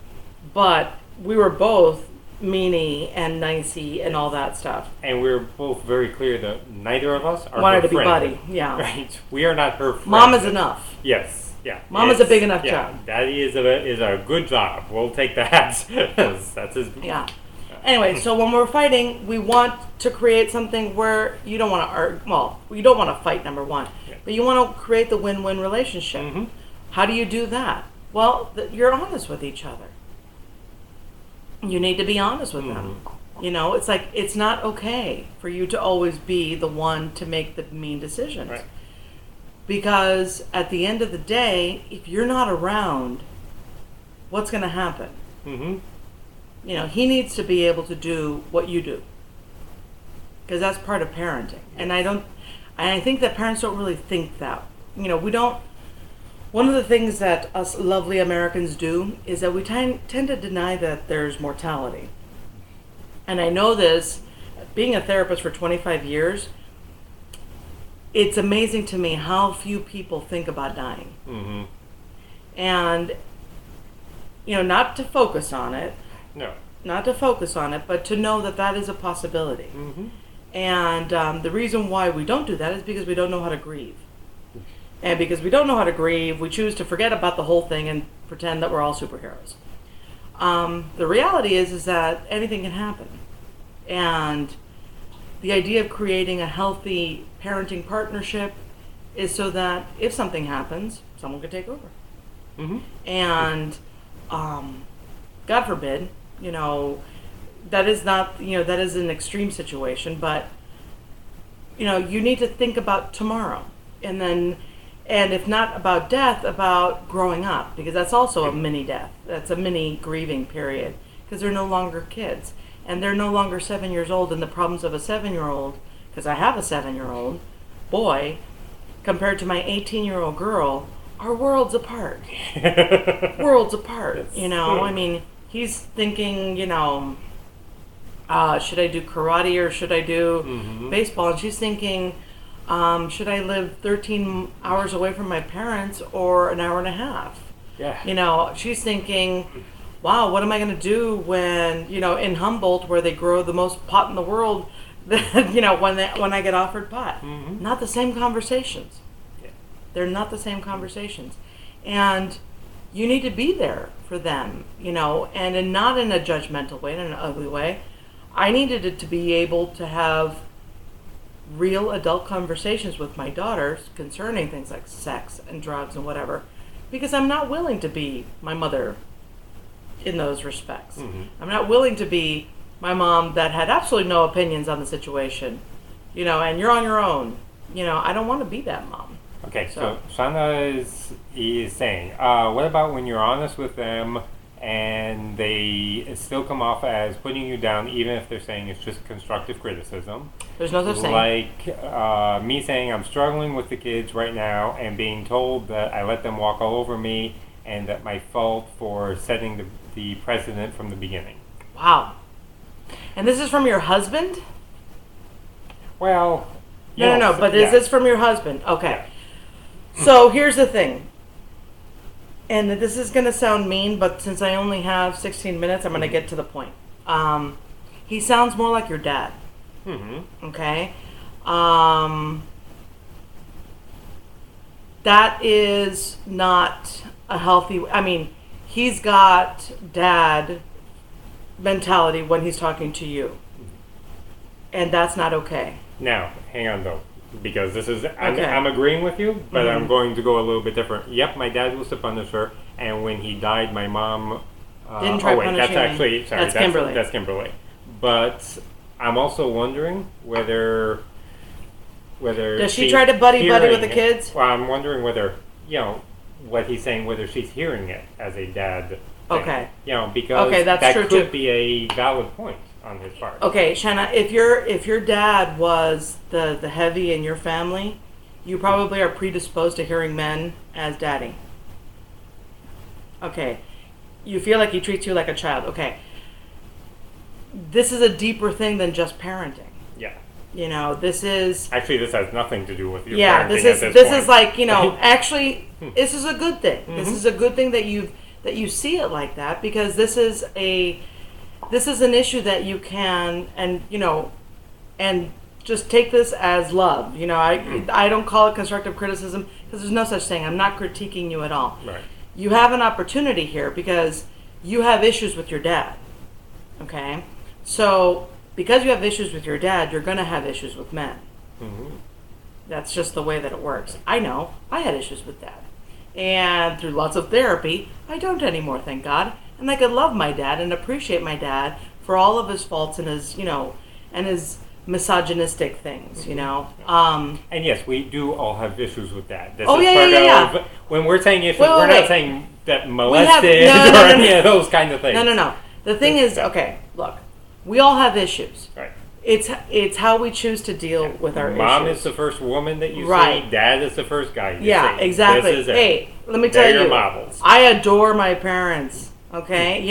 But we were both meanie and nicey and all that stuff. And we were both very clear that neither of us are wanted her to be friend. buddy. Yeah. Right. We are not her friend. Mom is enough. Yes. Yeah. Mom is a big enough job. Daddy is a good job. We'll take that. That's his. Yeah. Anyway, so when we're fighting, we want to create something where you don't want to argue. Well, you don't want to fight, number one, but you want to create the win-win relationship. How do you do that? Well, you're honest with each other. You need to be honest with them. You know, it's like, it's not okay for you to always be the one to make the mean decisions. Right. Because at the end of the day, if you're not around, what's going to happen? You know, he needs to be able to do what you do. Because that's part of parenting. And I think that parents don't really think that. You know, we don't, one of the things that us lovely Americans do is that we tend to deny that there's mortality. And I know this, being a therapist for 25 years, it's amazing to me how few people think about dying. And, you know, not to focus on it. No. Not to focus on it, but to know that that is a possibility. And the reason why we don't do that is because we don't know how to grieve. And because we don't know how to grieve, we choose to forget about the whole thing and pretend that we're all superheroes. The reality is that anything can happen. And the idea of creating a healthy parenting partnership is so that if something happens, someone can take over. And God forbid, you know, that is not, you know, that is an extreme situation, but, you know, you need to think about tomorrow. And if not about death, about growing up, because that's also a mini death. That's a mini grieving period, because they're no longer kids. And they're no longer 7 years old, and the problems of a 7-year-old, because I have a 7-year-old boy, compared to my 18-year-old girl, are worlds apart. Worlds apart, you know. I mean, he's thinking, you know, should I do karate or should I do baseball? And she's thinking, should I live 13 hours away from my parents or an hour and a half? Yeah. You know, she's thinking, wow, what am I going to do when, you know, in Humboldt where they grow the most pot in the world, you know, when I get offered pot. Not the same conversations. Yeah. They're not the same conversations. And you need to be there for them, you know, and not in a judgmental way, in an ugly way. I needed it to be able to have real adult conversations with my daughters concerning things like sex and drugs and whatever, because I'm not willing to be my mother in those respects. I'm not willing to be my mom that had absolutely no opinions on the situation, you know, and you're on your own. You know, I don't want to be that mom. Okay, so Shana is saying, what about when you're honest with them and they still come off as putting you down, even if they're saying it's just constructive criticism? There's no such thing. Like me saying I'm struggling with the kids right now and being told that I let them walk all over me and that my fault for setting the precedent from the beginning. Wow. And this is from your husband? Well, no, but is this from your husband? Okay. Yeah. So here's the thing. and this is going to sound mean, but since I only have 16 minutes, I'm going to get to the point. He sounds more like your dad. Mm-hmm. Okay? That is not a healthy... I mean, he's got dad mentality when he's talking to you. And that's not okay. Now, hang on though. Because this is... I'm agreeing with you, but I'm going to go a little bit different. Yep, my dad was the Punisher, and when he died, my mom... Didn't try punishing that's me. actually... Sorry, that's Kimberly. That's Kimberly. But I'm also wondering whether does she try to buddy with the kids? Well, I'm wondering whether, what he's saying, whether she's hearing it as a dad thing. Okay. Because that could be a valid point on his part. Okay, Shanna, if your dad was the heavy in your family, you probably are predisposed to hearing men as daddy. Okay. You feel like he treats you like a child. Okay. This is a deeper thing than just parenting. Yeah. This is... Actually, this has nothing to do with your parenting this at this point. is like, actually, this is a good thing. Mm-hmm. This is a good thing that you see it like that, because this is an issue that you can, and just take this as love. I don't call it constructive criticism, because there's no such thing. I'm not critiquing you at all. Right. You have an opportunity here because you have issues with your dad. Okay? So, because you have issues with your dad, you're going to have issues with men. Mm-hmm. That's just the way that it works. I know. I had issues with dad. And through lots of therapy, I don't anymore, thank God. And I could love my dad and appreciate my dad for all of his faults and his, and his misogynistic things, And yes, we do all have issues with that. This is part of, when we're saying issues, we're not saying that molested or any of those kind of things. No. The thing is, okay, look, we all have issues. Right. It's how we choose to deal with our Mom issues. is the first woman that you see. Dad is the first guy you see. Yeah, exactly. This is it. Hey, let me tell you, your models. I adore my parents. Okay,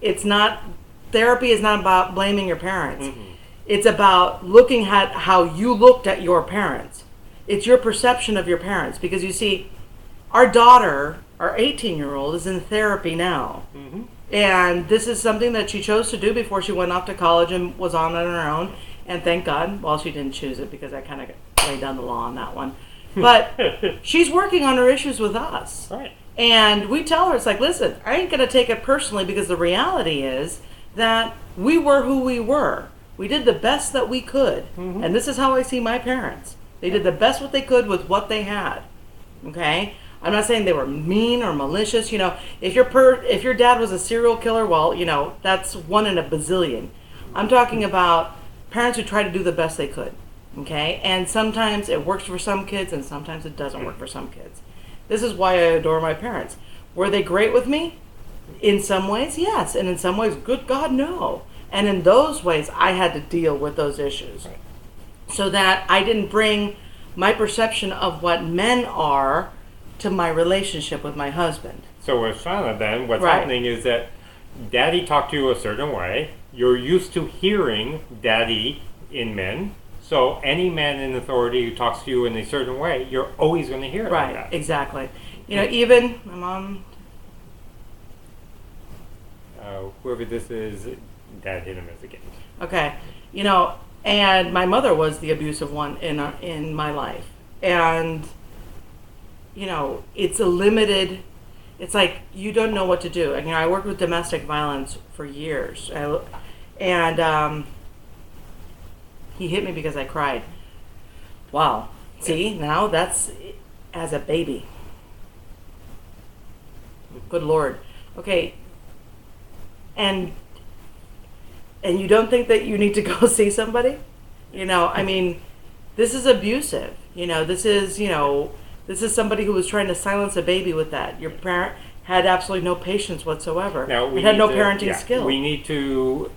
it's not, therapy is not about blaming your parents. Mm-hmm. It's about looking at how you looked at your parents. It's your perception of your parents, because you see, our daughter, our 18-year-old, is in therapy now. Mm-hmm. And this is something that she chose to do before she went off to college and was on her own. And thank God, well, she didn't choose it, because I kind of laid down the law on that one. But she's working on her issues with us. Right. And we tell her, it's like, listen, I ain't going to take it personally, because the reality is that we were who we were. We did the best that we could. Mm-hmm. And this is how I see my parents. They did the best what they could with what they had. Okay? I'm not saying they were mean or malicious. If your dad was a serial killer, well, that's one in a bazillion. I'm talking about parents who try to do the best they could. Okay? And sometimes it works for some kids, and sometimes it doesn't work for some kids. This is why I adore my parents. Were they great with me? In some ways, yes. And in some ways, good God, no. And in those ways, I had to deal with those issues. So that I didn't bring my perception of what men are to my relationship with my husband. So with Shauna, then, what's happening is that Daddy talked to you a certain way. You're used to hearing Daddy in men. So any man in authority who talks to you in a certain way, you're always going to hear it like that. Right, exactly. Even my mom... whoever this is, Dad hit him as a kid. Okay. And my mother was the abusive one in my life. And... it's a limited, it's like, you don't know what to do. And, I worked with domestic violence for years. And he hit me because I cried. Wow. See, now that's as a baby. Good Lord. Okay. And you don't think that you need to go see somebody? This is abusive. This is somebody who was trying to silence a baby with that. Your parent had absolutely no patience whatsoever. Now, had no parenting skill. We need to,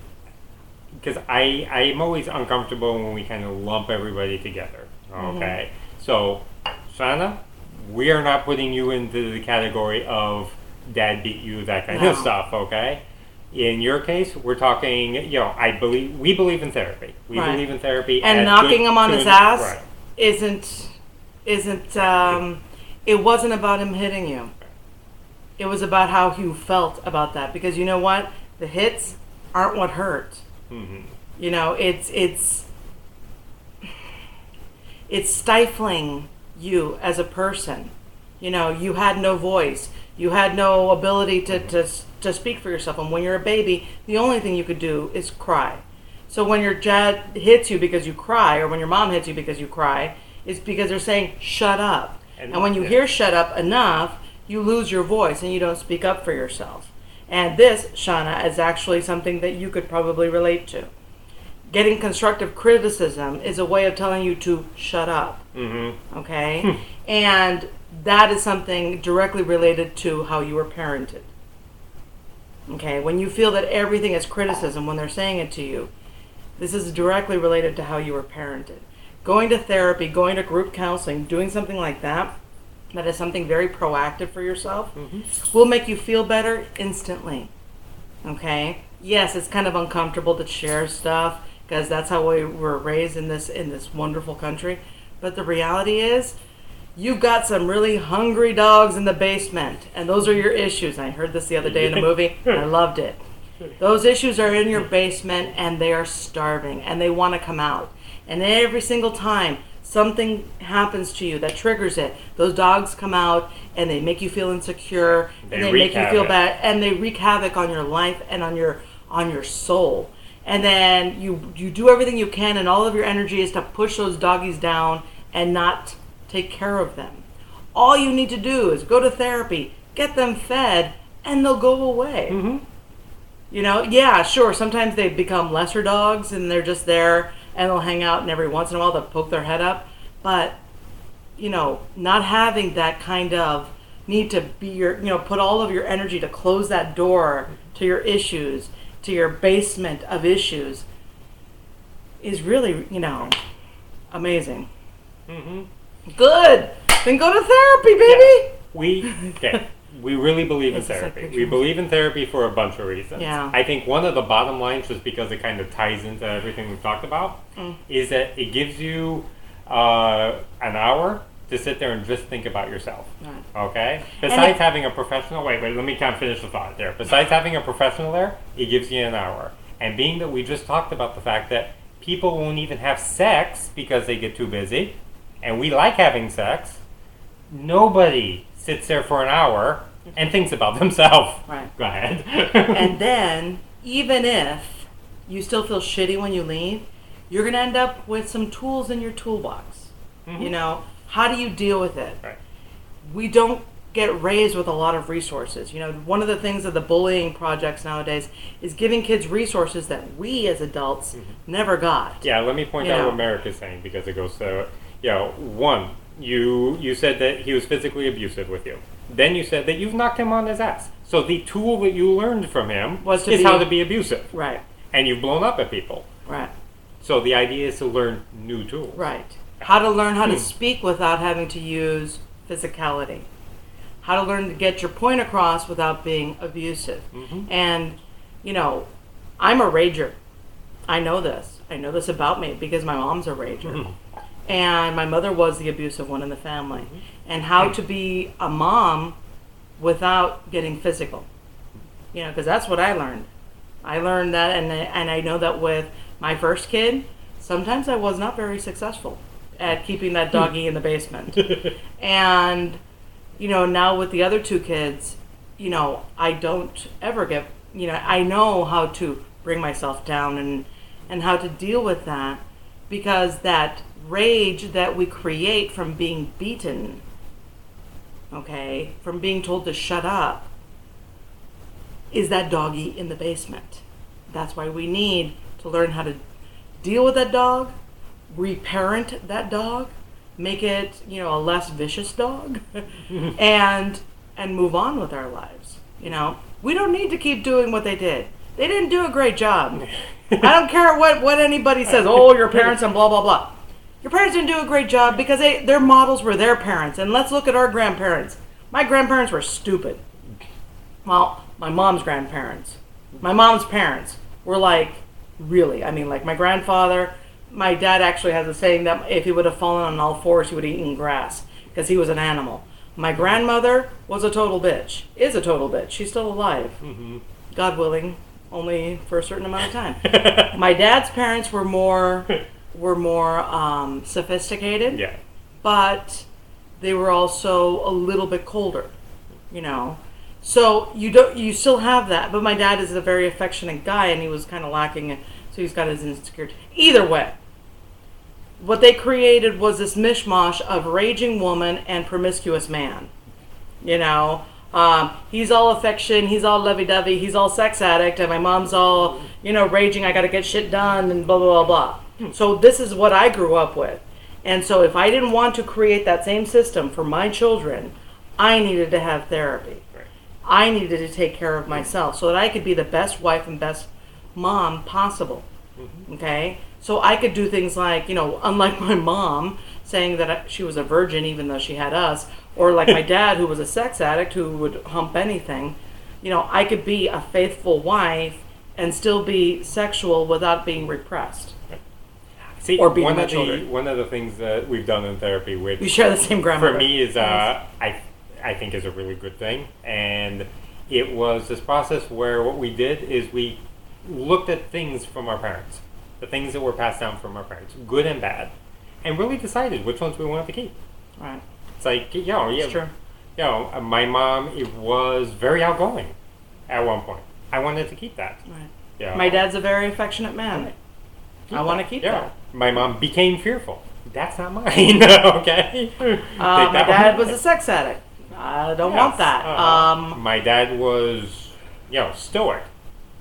because I'm always uncomfortable when we kind of lump everybody together. Okay? Mm-hmm. So, Shauna, we are not putting you into the category of Dad beat you, that kind of stuff, okay? In your case, we're talking, we believe in therapy. We believe in therapy. And knocking him on his ass isn't it wasn't about him hitting you. It was about how you felt about that. Because you know what? The hits aren't what hurt. Mm-hmm. You know, it's stifling you as a person. You know, you had no voice. You had no ability to speak for yourself. And when you're a baby, the only thing you could do is cry. So when your dad hits you because you cry, or when your mom hits you because you cry, it's because they're saying, shut up. And when you hear shut up enough, you lose your voice and you don't speak up for yourself. And this, Shauna, is actually something that you could probably relate to. Getting constructive criticism is a way of telling you to shut up. Mm-hmm. Okay? And that is something directly related to how you were parented. Okay? When you feel that everything is criticism when they're saying it to you, this is directly related to how you were parented. Going to therapy, going to group counseling, doing something like that, that is something very proactive for yourself, will make you feel better instantly. Okay? Yes, it's kind of uncomfortable to share stuff because that's how we were raised in this wonderful country. But the reality is, you've got some really hungry dogs in the basement, and those are your issues. I heard this the other day in a movie, and I loved it. Those issues are in your basement, and they are starving, and they want to come out. And every single time something happens to you that triggers it, those dogs come out and they make you feel insecure, and they make you feel bad, and they wreak havoc on your life and on your soul. And then you do everything you can, and all of your energy is to push those doggies down and not take care of them. All you need to do is go to therapy, get them fed, and they'll go away. Mm-hmm. You know, yeah, sure, sometimes they become lesser dogs and they're just there and they'll hang out, and every once in a while they'll poke their head up. But, you know, not having that kind of need to be put all of your energy to close that door to your issues, to your basement of issues, is really, amazing. Mm-hmm. Good. Then go to therapy, baby. Yeah. We really believe in therapy. We believe in therapy for a bunch of reasons. Yeah. I think one of the bottom lines, just because it kind of ties into everything we've talked about, is that it gives you an hour to sit there and just think about yourself. Right. Okay? Besides having a professional, wait, let me kind of finish the thought there. Besides having a professional there, it gives you an hour. And being that we just talked about the fact that people won't even have sex because they get too busy, and we like having sex, nobody sits there for an hour and thinks about themselves. Right. Go ahead. And then, even if you still feel shitty when you leave, you're going to end up with some tools in your toolbox. Mm-hmm. How do you deal with it? Right. We don't get raised with a lot of resources. One of the things of the bullying projects nowadays is giving kids resources that we as adults never got. Yeah, let me point out what Merrick is saying, because it goes to, one, you said that he was physically abusive with you. Then you said that you've knocked him on his ass. So the tool that you learned from him is how to be abusive. Right. And you've blown up at people. Right. So the idea is to learn new tools. Right. How to learn how to speak without having to use physicality. How to learn to get your point across without being abusive. Mm-hmm. And, I'm a rager. I know this. I know this about me because my mom's a rager. Mm-hmm. And my mother was the abusive one in the family. Mm-hmm. And how to be a mom without getting physical. Because that's what I learned. I learned that, and I know that with my first kid, sometimes I was not very successful at keeping that doggy in the basement. And, now with the other two kids, I don't ever get, I know how to bring myself down and how to deal with that, because that rage that we create from being beaten, from being told to shut up, is that doggy in the basement. That's why we need to learn how to deal with that dog, reparent that dog, make it, a less vicious dog, and move on with our lives. We don't need to keep doing what they did. They didn't do a great job. I don't care what anybody says. Oh, your parents and blah blah blah. Your parents didn't do a great job because their models were their parents. And let's look at our grandparents. My grandparents were stupid. Well, my mom's grandparents, my mom's parents were really. My grandfather. My dad actually has a saying that if he would have fallen on all fours, he would have eaten grass because he was an animal. My grandmother was a total bitch. Is a total bitch. She's still alive. Mm-hmm. God willing, only for a certain amount of time. My dad's parents were more sophisticated. Yeah. But they were also a little bit colder, you know. So you still have that. But my dad is a very affectionate guy, and he was kind of lacking, so he's got his insecurity. Either way, what they created was this mishmash of raging woman and promiscuous man. You know, he's all affection, he's all lovey-dovey, he's all sex addict, and my mom's all, you know, raging, I got to get shit done, and blah, blah, blah, blah. So this is what I grew up with. And so if I didn't want to create that same system for my children, I needed to have therapy. Right. I needed to take care of myself so that I could be the best wife and best mom possible. Mm-hmm. Okay? So I could do things like, you know, unlike my mom saying that she was a virgin even though she had us, or like my dad who was a sex addict who would hump anything, you know, I could be a faithful wife and still be sexual without being repressed. See, or one of the things that we've done in therapy, which we share the same grandmother. For me is I think is a really good thing, and it was this process where what we did is we looked at things from our parents, the things that were passed down from our parents, good and bad, and really decided which ones we wanted to keep. Right. It's like, you know, it's true. You know, my mom was very outgoing at one point. I wanted to keep that. Right. You know, my dad's a very affectionate man. Right. I want to keep that. My mom became fearful. That's not mine. Okay. My dad was a sex addict. I don't want that. My dad was, you know, stoic.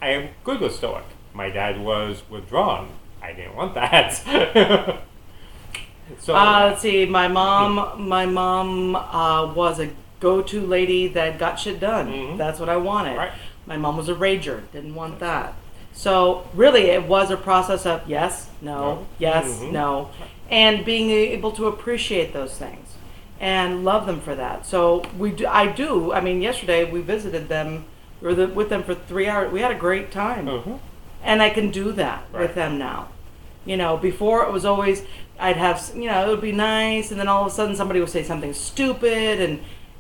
I am good with stoic. My dad was withdrawn. I didn't want that. So let's see. My mom was a go-to lady that got shit done. Mm-hmm. That's what I wanted. Right. My mom was a rager. Didn't want that. So really, it was a process of yes, no, yes, mm-hmm. no, and being able to appreciate those things and love them for that. So I do. I mean, yesterday we visited them. We were with them for 3 hours. We had a great time, mm-hmm. and I can do that with them now. You know, before it was always I'd have, you know, it would be nice, and then all of a sudden somebody would say something stupid,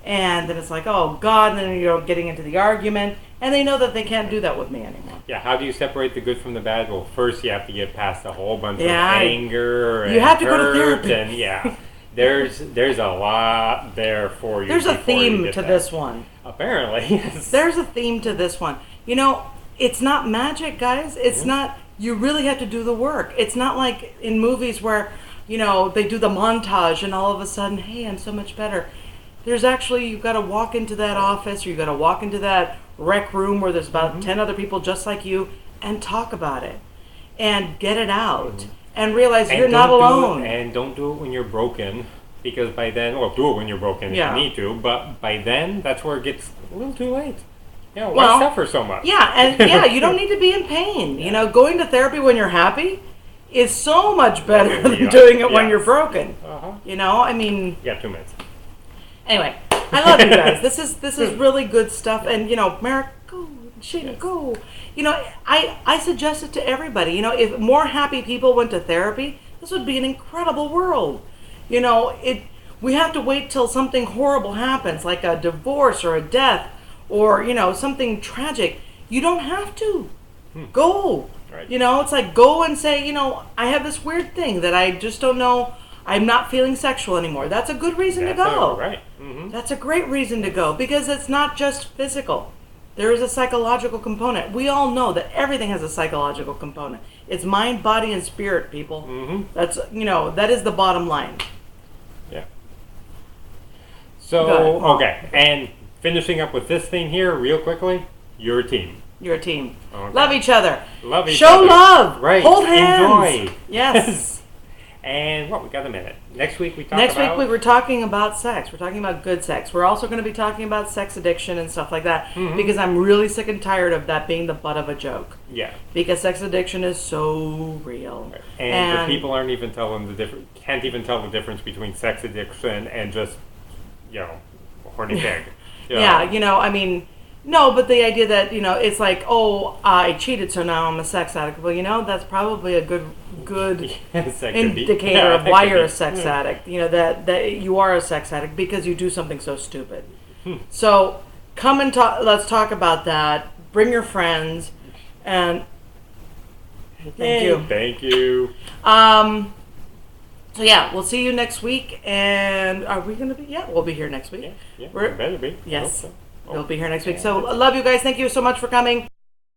and then it's like, oh God, and then you're getting into the argument. And they know that they can't do that with me anymore. Yeah, how do you separate the good from the bad? Well, first you have to get past a whole bunch of anger and you have to hurt, go to therapy. And there's a lot there for you. There's a theme to this one. Apparently, yes. There's a theme to this one. You know, it's not magic, guys. It's mm-hmm. not. You really have to do the work. It's not like in movies where, you know, they do the montage and all of a sudden, hey, I'm so much better. There's actually, you've got to walk into that office, or you've got to walk into that rec room where there's about mm-hmm. 10 other people just like you and talk about it and get it out mm-hmm. and realize you're not alone. And don't do it when you're broken, because by then, well, do it when you're broken if you need to, but by then, that's where it gets a little too late. Yeah, why suffer so much? Yeah, and you don't need to be in pain. You know, going to therapy when you're happy is so much better than doing it when you're broken. Uh-huh. You know, I mean... You got 2 minutes. Anyway, I love you guys. This is really good stuff. And, you know, Merrick, go. Shane, go. You know, I suggest it to everybody. You know, if more happy people went to therapy, this would be an incredible world. You know, we have to wait till something horrible happens, like a divorce or a death or, you know, something tragic. You don't have to. Go. Right. You know, it's like go and say, you know, I have this weird thing that I just don't know. I'm not feeling sexual anymore. That's a good reason to go. Right. Mm-hmm. That's a great reason to go, because it's not just physical. There is a psychological component. We all know that everything has a psychological component. It's mind, body, and spirit, people. Mm-hmm. That's, you know, that is the bottom line. Yeah. So, okay. And finishing up with this thing here real quickly, you're a team. You're a team. Okay. Love each other. Love each other. Show love. Right. Hold hands. Enjoy. Yes. And we got a minute. Next week we were talking about sex. We're talking about good sex. We're also going to be talking about sex addiction and stuff like that, mm-hmm. because I'm really sick and tired of that being the butt of a joke. Yeah. Because sex addiction is so real. Right. And the people aren't even can't even tell the difference between sex addiction and just, you know, horny pig. Yeah, you know, I mean, No, but the idea that, it's like, oh, I cheated, so now I'm a sex addict. Well, that's probably a good yes, indicator of why you're a sex addict. That you are a sex addict because you do something so stupid. So come and talk. Let's talk about that. Bring your friends, and thank you. Thank you. So yeah, we'll see you next week. And are we going to be? Yeah, we'll be here next week. Yeah, we better be. Yes. So. We'll be here next week. So I love you guys. Thank you so much for coming.